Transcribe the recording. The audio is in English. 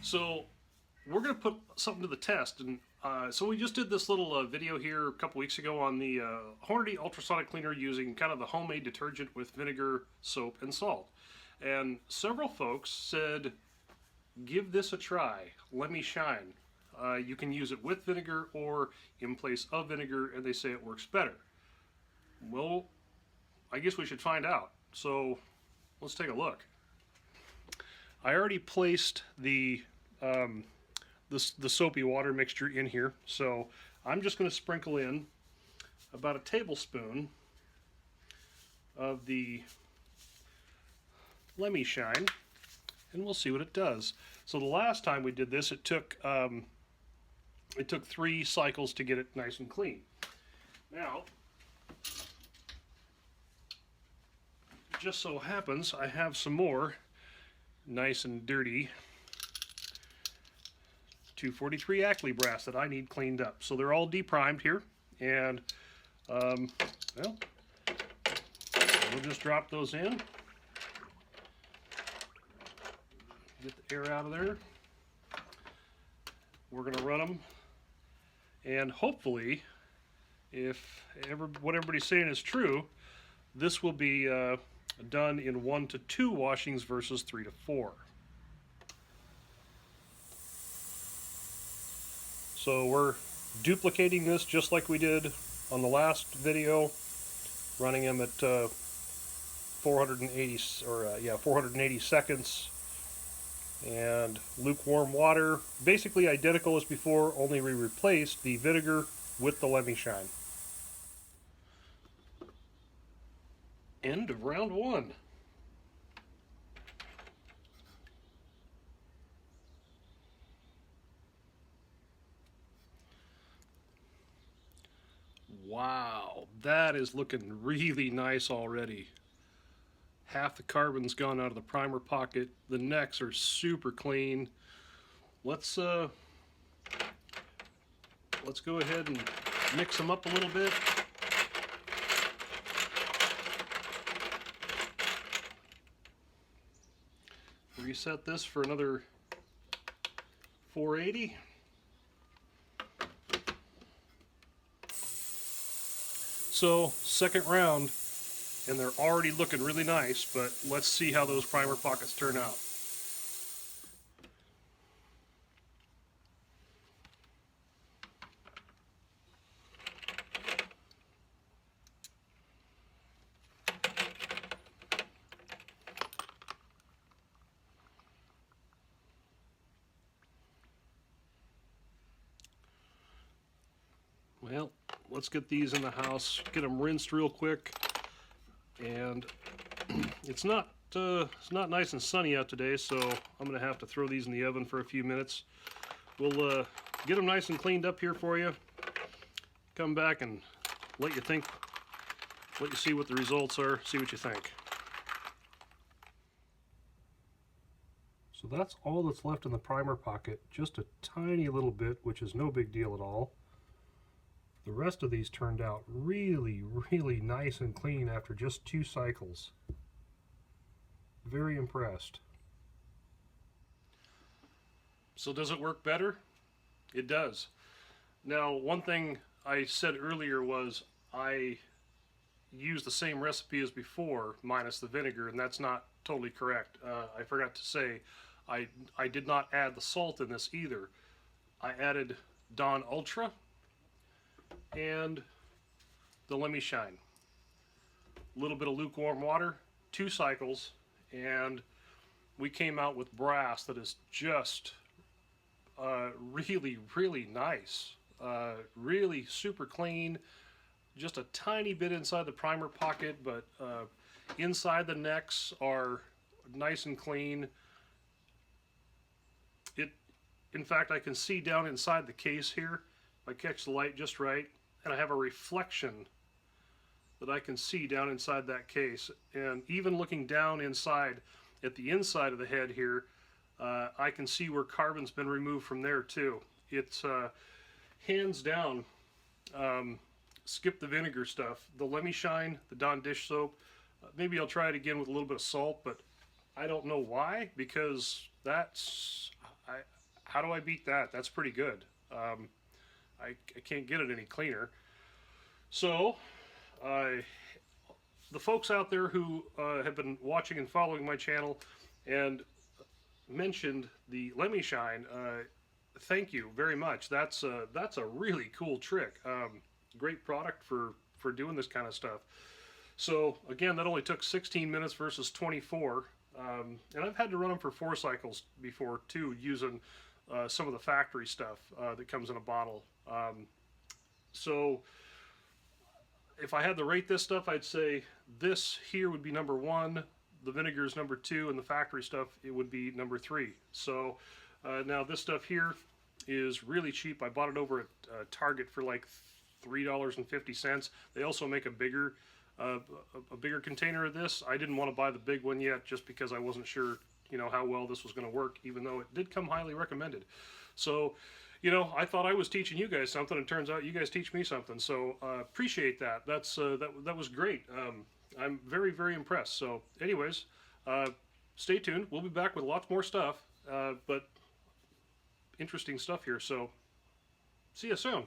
So we're going to put something to the test, and so we just did this little video here a couple weeks ago on the Hornady Ultrasonic Cleaner using kind of the homemade detergent with vinegar, soap, and salt. And several folks said, give this a try, Lemi Shine. You can use it with vinegar or in place of vinegar, and they say it works better. Well, I guess we should find out. So let's take a look. I already placed the soapy water mixture in here, so I'm just going to sprinkle in about a tablespoon of the Lemi Shine, and we'll see what it does. So the last time we did this, it took 3 cycles to get it nice and clean. Now, just so happens I have some more nice and dirty 243 Ackley brass that I need cleaned up. So they're all deprimed here, and well, we'll just drop those in. Get the air out of there. We're going to run them, and hopefully, if what everybody's saying is true, this will be done in 1 to 2 washings versus 3 to 4. So we're duplicating this just like we did on the last video, running them at 480 seconds, and lukewarm water, basically identical as before, only we replaced the vinegar with the Lemi Shine. End of round 1. Wow, that is looking really nice already. Half the carbon's gone out of the primer pocket. The necks are super clean. Let's go ahead and mix them up a little bit. Reset this for another 480. So, second round, and they're already looking really nice, but let's see how those primer pockets turn out. Well, let's get these in the house, get them rinsed real quick. And it's not nice and sunny out today, so I'm going to have to throw these in the oven for a few minutes. We'll get them nice and cleaned up here for you. Come back and let you see what the results are, see what you think. So that's all that's left in the primer pocket, just a tiny little bit, which is no big deal at all. The rest of these turned out really, really nice and clean after just 2 cycles. Very impressed. So does it work better? It does. Now, one thing I said earlier was I used the same recipe as before, minus the vinegar, and that's not totally correct. I forgot to say, I did not add the salt in this either. I added Dawn Ultra and the Lemi Shine. A little bit of lukewarm water, 2 cycles, and we came out with brass that is just really, really nice. Really super clean. Just a tiny bit inside the primer pocket, but inside the necks are nice and clean. In fact, I can see down inside the case here, if I catch the light just right, and I have a reflection that I can see down inside that case. And even looking down inside at the inside of the head here, I can see where carbon's been removed from there too. It's hands down, skip the vinegar stuff. The Lemi Shine, the Dawn dish soap, maybe I'll try it again with a little bit of salt, but I don't know why, because how do I beat that? That's pretty good. I can't get it any cleaner. So, the folks out there who have been watching and following my channel and mentioned the Lemi Shine, thank you very much. That's a really cool trick. Great product for doing this kind of stuff. So again, that only took 16 minutes versus 24. And I've had to run them for 4 cycles before too, using some of the factory stuff that comes in a bottle. So if I had to rate this stuff, I'd say this here would be number 1, the vinegar is number 2, and the factory stuff, it would be number 3. So now this stuff here is really cheap. I bought it over at Target for like $3.50. They also make a bigger container of this. I didn't want to buy the big one yet just because I wasn't sure, you know, how well this was going to work, even though it did come highly recommended. So, you know, I thought I was teaching you guys something, and turns out you guys teach me something. So appreciate that. That was great. I'm very, very impressed. So anyways, stay tuned. We'll be back with lots more stuff, but interesting stuff here. So see you soon.